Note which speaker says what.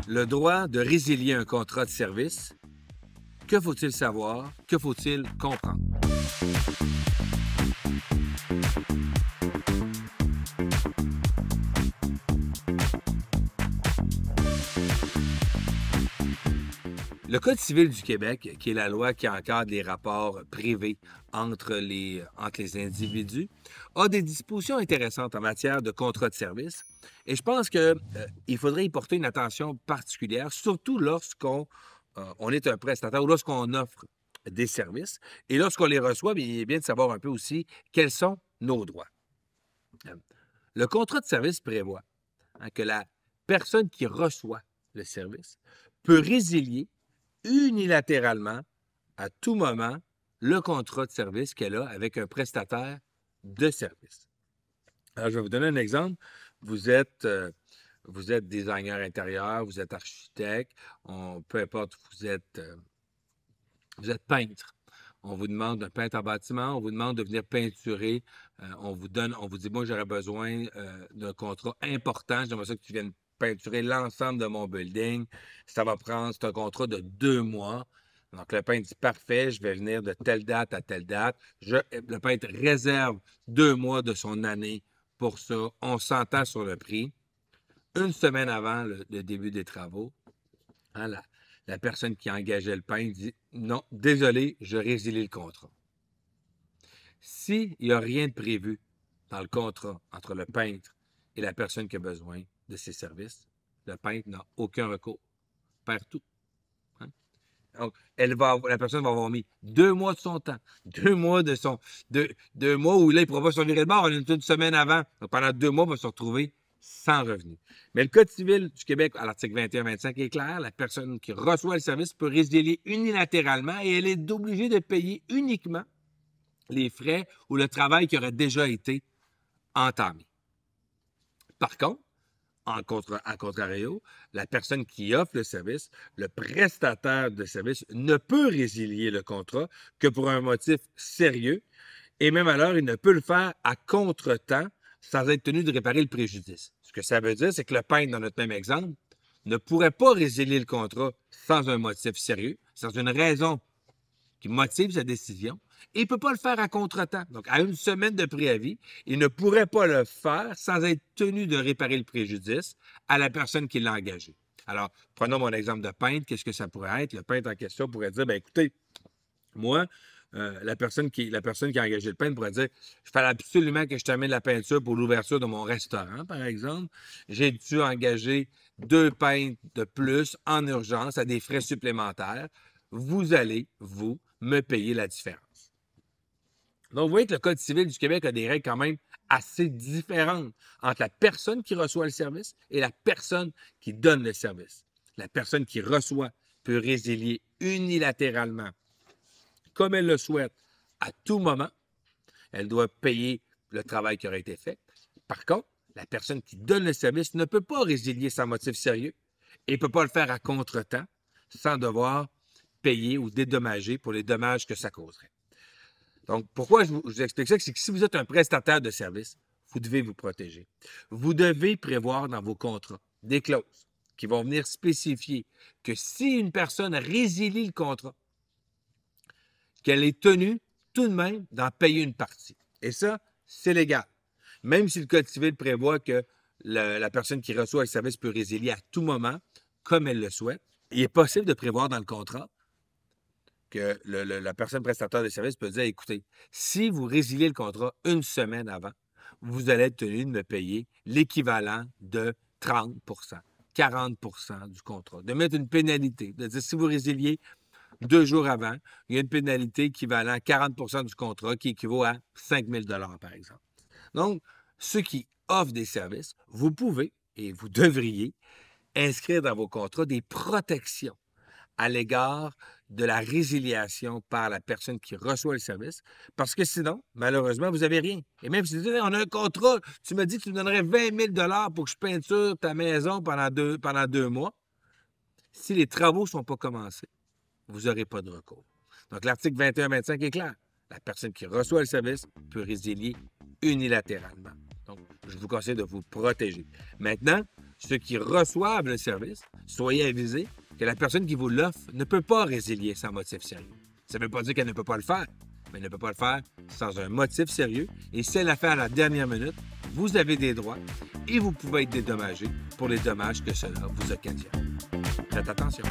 Speaker 1: Le droit de résilier un contrat de service, que faut-il savoir? Que faut-il comprendre? Le Code civil du Québec, qui est la loi qui encadre les rapports privés entre les individus, a des dispositions intéressantes en matière de contrat de service. Et je pense qu'il faudrait y porter une attention particulière, surtout lorsqu'on on est un prestataire ou lorsqu'on offre des services. Et lorsqu'on les reçoit, bien, il est bien de savoir un peu aussi quels sont nos droits. Le contrat de service prévoit que la personne qui reçoit le service peut résilier unilatéralement, à tout moment, le contrat de service qu'elle a avec un prestataire de service. Alors, je vais vous donner un exemple. Vous êtes designer intérieur, vous êtes architecte, peu importe, vous êtes peintre. On vous demande un peintre en bâtiment, on vous demande de venir peinturer. On vous dit, moi, j'aurais besoin d'un contrat important. J'aimerais ça que tu viennes peinturer l'ensemble de mon building. C'est un contrat de 2 mois. Donc, le peintre dit, parfait, je vais venir de telle date à telle date. Le peintre réserve 2 mois de son année pour ça. On s'entend sur le prix. Une semaine avant le début des travaux, la personne qui engageait le peintre dit, non, désolé, je résilie le contrat. S'il n'y a rien de prévu dans le contrat entre le peintre et la personne qui a besoin de ses services, le peintre n'a aucun recours, perd tout. Hein? Donc, la personne va avoir mis 2 mois de son temps, 2 mois deux mois où là, il ne pourra pas se virer de bord une semaine avant. Donc, pendant 2 mois, il va se retrouver sans revenu. Mais le Code civil du Québec, à l'article 21-25, est clair. La personne qui reçoit le service peut résilier unilatéralement et elle est obligée de payer uniquement les frais ou le travail qui aurait déjà été entamé. Par contre, à contrario, la personne qui offre le service, le prestataire de service, ne peut résilier le contrat que pour un motif sérieux et même alors, il ne peut le faire à contretemps sans être tenu de réparer le préjudice. Ce que ça veut dire, c'est que le peintre, dans notre même exemple, ne pourrait pas résilier le contrat sans un motif sérieux, sans une raison qui motive sa décision, et il ne peut pas le faire à contretemps. Donc, à une semaine de préavis, il ne pourrait pas le faire sans être tenu de réparer le préjudice à la personne qui l'a engagé. Alors, prenons mon exemple de peintre. Qu'est-ce que ça pourrait être? Le peintre en question pourrait dire, bien, écoutez, moi, la personne qui a engagé le peintre pourrait dire, il fallait absolument que je termine la peinture pour l'ouverture de mon restaurant, par exemple. J'ai dû engager 2 peintres de plus en urgence à des frais supplémentaires. Vous allez, vous, me payer la différence. Donc, vous voyez que le Code civil du Québec a des règles quand même assez différentes entre la personne qui reçoit le service et la personne qui donne le service. La personne qui reçoit peut résilier unilatéralement, comme elle le souhaite, à tout moment. Elle doit payer le travail qui aurait été fait. Par contre, la personne qui donne le service ne peut pas résilier sans motif sérieux et ne peut pas le faire à contretemps sans devoir payer ou dédommager pour les dommages que ça causerait. Donc, pourquoi je vous explique ça? C'est que si vous êtes un prestataire de service, vous devez vous protéger. Vous devez prévoir dans vos contrats des clauses qui vont venir spécifier que si une personne résilie le contrat, qu'elle est tenue tout de même d'en payer une partie. Et ça, c'est légal. Même si le Code civil prévoit que la personne qui reçoit le service peut résilier à tout moment, comme elle le souhaite, il est possible de prévoir dans le contrat que la personne prestataire de service peut dire, écoutez, si vous résiliez le contrat une semaine avant, vous allez être tenu de me payer l'équivalent de 30 40 du contrat, de mettre une pénalité, de dire si vous résiliez 2 jours avant, il y a une pénalité équivalent à 40 du contrat qui équivaut à 5 000 par exemple. Donc, ceux qui offrent des services, vous pouvez et vous devriez inscrire dans vos contrats des protections à l'égard de la résiliation par la personne qui reçoit le service, parce que sinon, malheureusement, vous n'avez rien. Et même si vous dites, on a un contrat, tu me dis que tu me donnerais 20 000 pour que je peinture ta maison pendant deux mois. Si les travaux ne sont pas commencés, vous n'aurez pas de recours. Donc, l'article 21-25 est clair. La personne qui reçoit le service peut résilier unilatéralement. Donc, je vous conseille de vous protéger. Maintenant, ceux qui reçoivent le service, soyez avisés que la personne qui vous l'offre ne peut pas résilier sans motif sérieux. Ça ne veut pas dire qu'elle ne peut pas le faire, mais elle ne peut pas le faire sans un motif sérieux. Et si elle l'a fait à la dernière minute, vous avez des droits et vous pouvez être dédommagé pour les dommages que cela vous occasionne. Faites attention.